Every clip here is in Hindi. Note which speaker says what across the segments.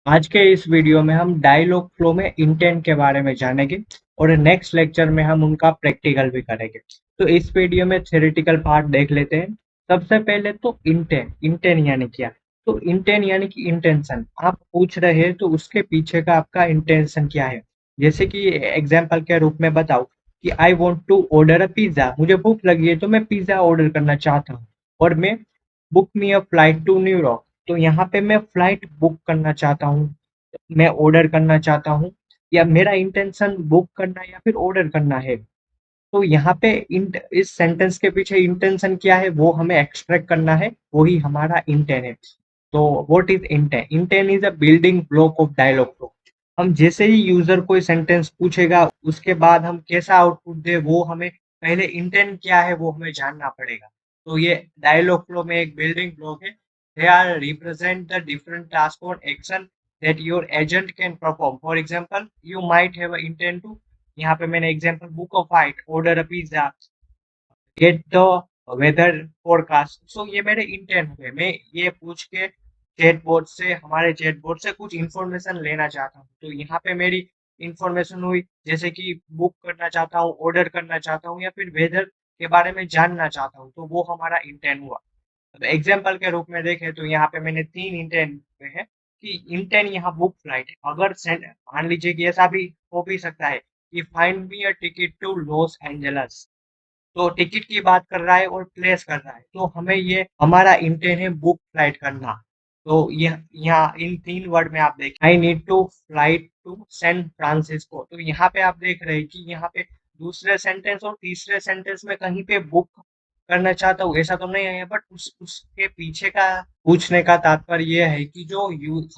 Speaker 1: आज के इस वीडियो में हम डायलॉग फ्लो में इंटेंट के बारे में जानेंगे और नेक्स्ट लेक्चर में हम उनका प्रैक्टिकल भी करेंगे। तो इस वीडियो में थ्योरेटिकल पार्ट देख लेते हैं। सबसे पहले तो इंटेंट इंटेंट यानी क्या। तो इंटेंट यानी कि इंटेंशन आप पूछ रहे हैं तो उसके पीछे का आपका इंटेंशन क्या है। जैसे कि एग्जाम्पल के रूप में बताओ कि I want to order a pizza, मुझे भूख लगी है तो मैं पिज्जा ऑर्डर करना चाहता हूँ और मैं book me a flight to New York, तो यहाँ पे मैं फ्लाइट बुक करना चाहता हूँ, मैं ऑर्डर करना चाहता हूँ या मेरा इंटेंशन बुक करना या फिर ऑर्डर करना है। तो यहाँ पे इंट इस सेंटेंस के पीछे इंटेंशन क्या है वो हमें एक्सट्रैक्ट करना है, वही हमारा इंटेंट है। तो what is intent? Intent is a building block of Dialogflow. हम जैसे ही यूजर कोई सेंटेंस पूछेगा उसके बाद हम कैसा आउटपुट दे वो हमें पहले इंटेंट क्या है वो हमें जानना पड़ेगा। तो ये डायलॉग फ्लो में एक बिल्डिंग ब्लॉक है। They are represent the different task और action that your agent can perform. For example, you might have an intent to, यहाँ पे मैंने example book a flight, order a pizza, get the weather forecast. So ये मेरे इंटेंट हुए, मैं ये पूछ के चैटबॉट से, हमारे चैटबॉट से कुछ इन्फॉर्मेशन लेना चाहता हूँ। तो यहाँ पे मेरी इन्फॉर्मेशन हुई जैसे कि बुक करना चाहता हूँ, ऑर्डर करना चाहता हूँ या फिर वेदर के बारे में जानना चाहता हूँ, तो वो हमारा इंटेंट हुआ। तो एग्जाम्पल के रूप में देखें तो यहाँ पे मैंने 3 इंटेंट है कि इंटेंट यहाँ बुक फ्लाइट है। अगर मान लीजिए कि ऐसा भी हो भी सकता है कि find me a ticket to Los Angeles, तो टिकट की बात कर रहा है और प्लेस कर रहा है, तो हमें ये हमारा इंटेंट है बुक फ्लाइट करना। तो ये यहाँ इन 3 वर्ड में आप देखें, I need to flight to San Francisco, तो यहाँ पे आप देख रहे हैं कि यहाँ पे दूसरे सेंटेंस और तीसरे सेंटेंस में कहीं पे बुक करना चाहता हूँ ऐसा तो नहीं है, बट उसके पीछे का पूछने का तात्पर्य ये है कि जो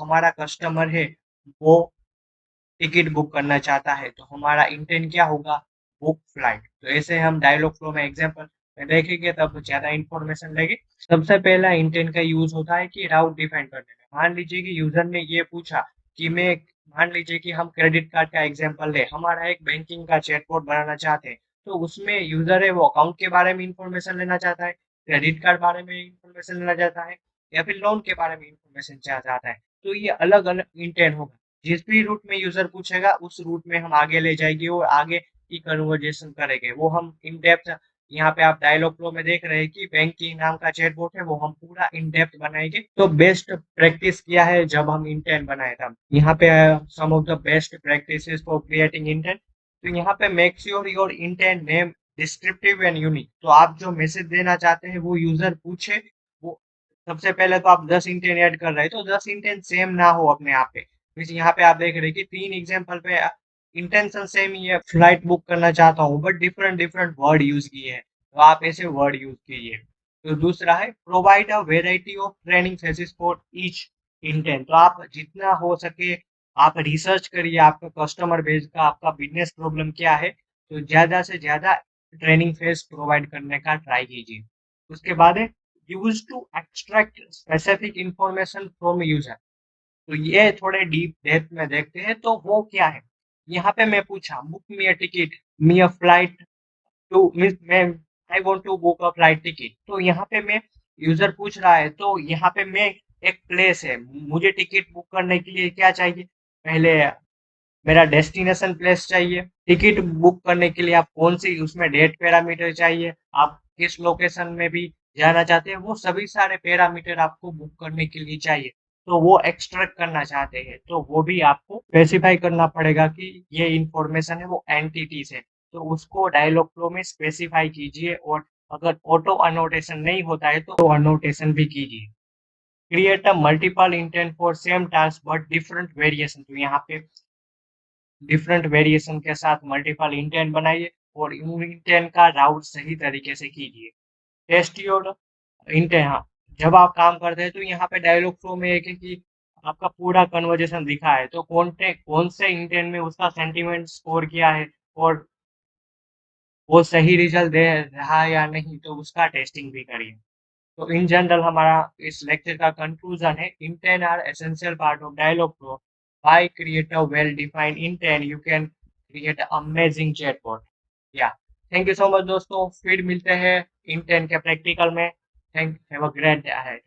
Speaker 1: हमारा कस्टमर है वो टिकट बुक करना चाहता है, तो हमारा इंटेंट क्या होगा? Book flight. तो ऐसे हम डायलॉग फ्लो में एग्जांपल में देखेंगे तब ज़्यादा इन्फॉर्मेशन लेंगे। सबसे पहला इंटेंट का यूज़ होता है कि राउट डिफाइन करने में। मान लीजिए कि यूज़र ने ये पूछा कि मैं, मान लीजिए कि हम क्रेडिट कार्ड का एग्जांपल लें, हमारा एक बैंकिंग का चैटबॉट बनाना चाहते हैं, तो उसमें यूज़र है वो अकाउंट के बारे में इन्फॉर्मेशन लेना चाहता है, क्रेडिट कार्ड बारे में इन्फॉर्मेशन लेना चाहता है या फिर लोन के बारे में इन्फॉर्मेशन चाहता है। तो ये अलग-अलग इंटेंट होगा। जिस भी रूट में यूज़र पूछेगा उस रूट में हम आगे ले जाएँगे और आगे की कन्वर्सेशन करेंगे। वो हम इन डेप्थ, यहाँ पे आप डायलॉग फ्लो में देख रहे हैं कि बैंकिंग नाम का चैटबॉट है वो हम पूरा इन डेप्थ बनाएँगे। तो बेस्ट प्रैक्टिस किया है जब हम इंटेंट बनाए तब। यहाँ पे some of the best practices for creating intent. तो यहाँ पे make sure your intent name descriptive and unique. तो आप जो मैसेज देना चाहते हैं वो यूज़र पूछे, वो सबसे पहले तो आप 10 इंटेंट ऐड कर रहे हैं, तो 10 इंटेंट सेम ना हो अपने आप पे। मीन्स यहाँ पे आप देख रहे हैं कि 3 एग्जांपल पे इंटेंशन सेम ही है, फ्लाइट बुक करना चाहता हूँ but different different word use किए हैं, तो आप ऐसे वर्ड यूज़ कीजिए। तो दूसरा है provide a variety of training faces for each intent. तो आप जितना हो सके आप रिसर्च करिए, आपका कस्टमर बेस का, आपका बिज़नेस प्रॉब्लम क्या है, तो ज़्यादा से ज़्यादा ट्रेनिंग फेस प्रोवाइड करने का ट्राई कीजिए। उसके बाद है use to extract specific information from user. तो ये थोड़े डीप डेप्थ में देखते हैं तो वो क्या है। यहाँ पे मैं पूछा book me a ticket, me a flight to, means मैं I want to book a flight ticket, तो यहाँ पे मैं यूजर पूछ रहा है तो यहाँ पे मैं एक प्लेस है, मुझे टिकट बुक करने के लिए क्या चाहिए? पहले मेरा डेस्टिनेशन प्लेस चाहिए, टिकट बुक करने के लिए आप कौन सी उसमें डेट पैरामीटर चाहिए, आप किस लोकेशन में भी जाना चाहते हैं, वो सभी सारे पैरामीटर आपको बुक करने के लिए चाहिए। तो वो एक्सट्रैक्ट करना चाहते हैं तो वो भी आपको स्पेसिफाई करना पड़ेगा कि ये इंफॉर्मेशन है वो एंटिटीज है, तो उसको डायलॉग फ्लो में स्पेसिफाई कीजिए। और अगर ऑटो अनोटेशन नहीं होता है तो अनोटेशन भी कीजिए। Create a multiple intent for same task but different variation. तो यहाँ पे डिफरेंट वेरिएशन के साथ मल्टीपल इंटेंट बनाइए और इन इंटेंट का राउट सही तरीके से कीजिए। Test your intent. हाँ, जब आप काम करते हैं तो यहाँ पे डायलॉग फ्लो में एक है कि आपका पूरा कन्वर्जेशन दिखा है तो कौन से इंटेंट में उसका सेंटीमेंट स्कोर किया है और वो सही रिजल्ट दे रहा है या नहीं, तो उसका टेस्टिंग भी करिए। तो इन जनरल हमारा इस लेक्चर का कंक्लूजन है, intent are essential part of Dialogflow. By create a well defined intent you can create amazing chatbot. या थैंक यू सो मच दोस्तों, फिर मिलते हैं इंटेंट के प्रैक्टिकल में। Thank have a great day ahead.